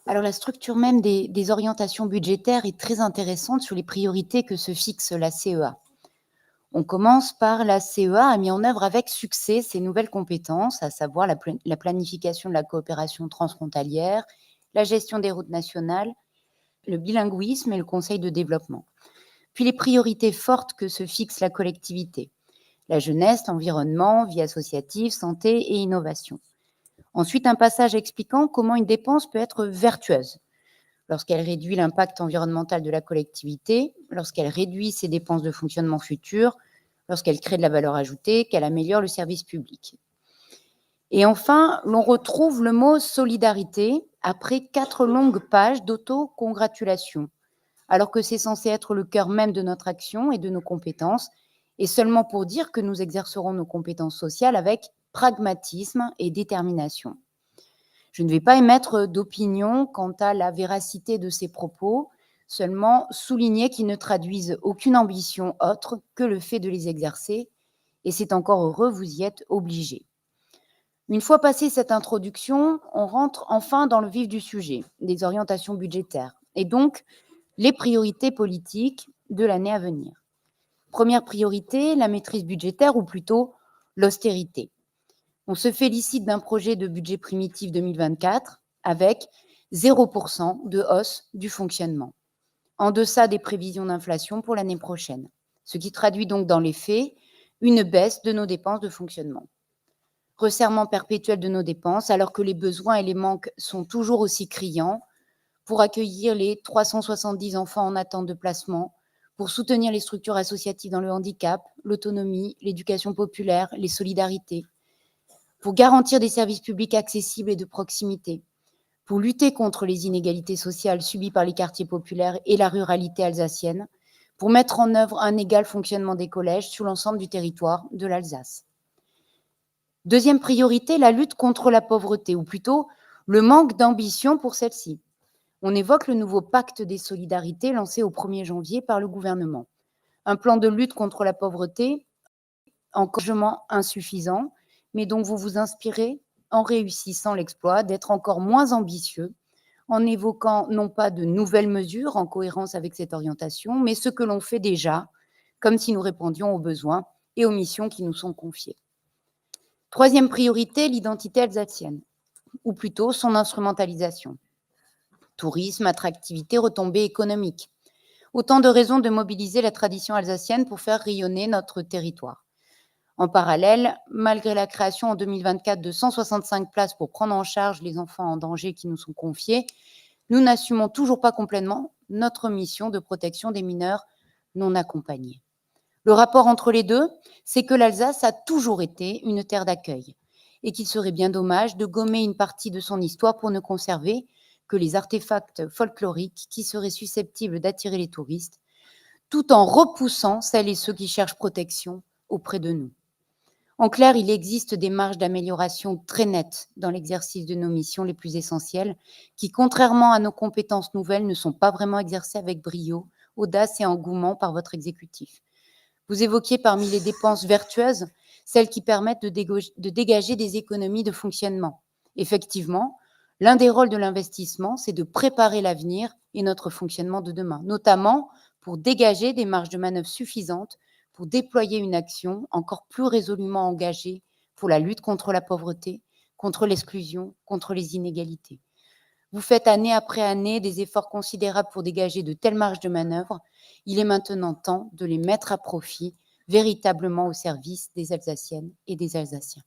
Alors la structure même des orientations budgétaires est très intéressante sur les priorités que se fixe la CEA. On commence par la CEA a mis en œuvre avec succès ces nouvelles compétences, à savoir la planification de la coopération transfrontalière, la gestion des routes nationales, le bilinguisme et le conseil de développement. Puis les priorités fortes que se fixe la collectivité, la jeunesse, l'environnement, vie associative, santé et innovation. Ensuite, un passage expliquant comment une dépense peut être vertueuse lorsqu'elle réduit l'impact environnemental de la collectivité, lorsqu'elle réduit ses dépenses de fonctionnement futures, lorsqu'elle crée de la valeur ajoutée, qu'elle améliore le service public. Et enfin, l'on retrouve le mot solidarité après 4 longues pages d'autocongratulation, alors que c'est censé être le cœur même de notre action et de nos compétences, et seulement pour dire que nous exercerons nos compétences sociales avec pragmatisme et détermination. Je ne vais pas émettre d'opinion quant à la véracité de ces propos, seulement souligner qu'ils ne traduisent aucune ambition autre que le fait de les exercer, et c'est encore heureux, vous y êtes obligés. Une fois passée cette introduction, on rentre enfin dans le vif du sujet, des orientations budgétaires, et donc les priorités politiques de l'année à venir. Première priorité, la maîtrise budgétaire, ou plutôt l'austérité. On se félicite d'un projet de budget primitif 2024 avec 0% de hausse du fonctionnement, en deçà des prévisions d'inflation pour l'année prochaine, ce qui traduit donc dans les faits une baisse de nos dépenses de fonctionnement. Resserrement perpétuel de nos dépenses alors que les besoins et les manques sont toujours aussi criants pour accueillir les 370 enfants en attente de placement, pour soutenir les structures associatives dans le handicap, l'autonomie, l'éducation populaire, les solidarités, pour garantir des services publics accessibles et de proximité, pour lutter contre les inégalités sociales subies par les quartiers populaires et la ruralité alsacienne, pour mettre en œuvre un égal fonctionnement des collèges sur l'ensemble du territoire de l'Alsace. Deuxième priorité, la lutte contre la pauvreté, ou plutôt le manque d'ambition pour celle-ci. On évoque le nouveau pacte des solidarités lancé au 1er janvier par le gouvernement. Un plan de lutte contre la pauvreté, encore largement insuffisant, mais dont vous vous inspirez en réussissant l'exploit d'être encore moins ambitieux, en évoquant non pas de nouvelles mesures en cohérence avec cette orientation, mais ce que l'on fait déjà, comme si nous répondions aux besoins et aux missions qui nous sont confiées. Troisième priorité, l'identité alsacienne, ou plutôt son instrumentalisation. Tourisme, attractivité, retombées économiques. Autant de raisons de mobiliser la tradition alsacienne pour faire rayonner notre territoire. En parallèle, malgré la création en 2024 de 165 places pour prendre en charge les enfants en danger qui nous sont confiés, nous n'assumons toujours pas complètement notre mission de protection des mineurs non accompagnés. Le rapport entre les deux, c'est que l'Alsace a toujours été une terre d'accueil et qu'il serait bien dommage de gommer une partie de son histoire pour ne conserver que les artefacts folkloriques qui seraient susceptibles d'attirer les touristes, tout en repoussant celles et ceux qui cherchent protection auprès de nous. En clair, il existe des marges d'amélioration très nettes dans l'exercice de nos missions les plus essentielles, qui, contrairement à nos compétences nouvelles, ne sont pas vraiment exercées avec brio, audace et engouement par votre exécutif. Vous évoquiez parmi les dépenses vertueuses celles qui permettent de dégager des économies de fonctionnement. Effectivement, l'un des rôles de l'investissement, c'est de préparer l'avenir et notre fonctionnement de demain, notamment pour dégager des marges de manœuvre suffisantes pour déployer une action encore plus résolument engagée pour la lutte contre la pauvreté, contre l'exclusion, contre les inégalités. Vous faites année après année des efforts considérables pour dégager de telles marges de manœuvre. Il est maintenant temps de les mettre à profit, véritablement au service des Alsaciennes et des Alsaciens.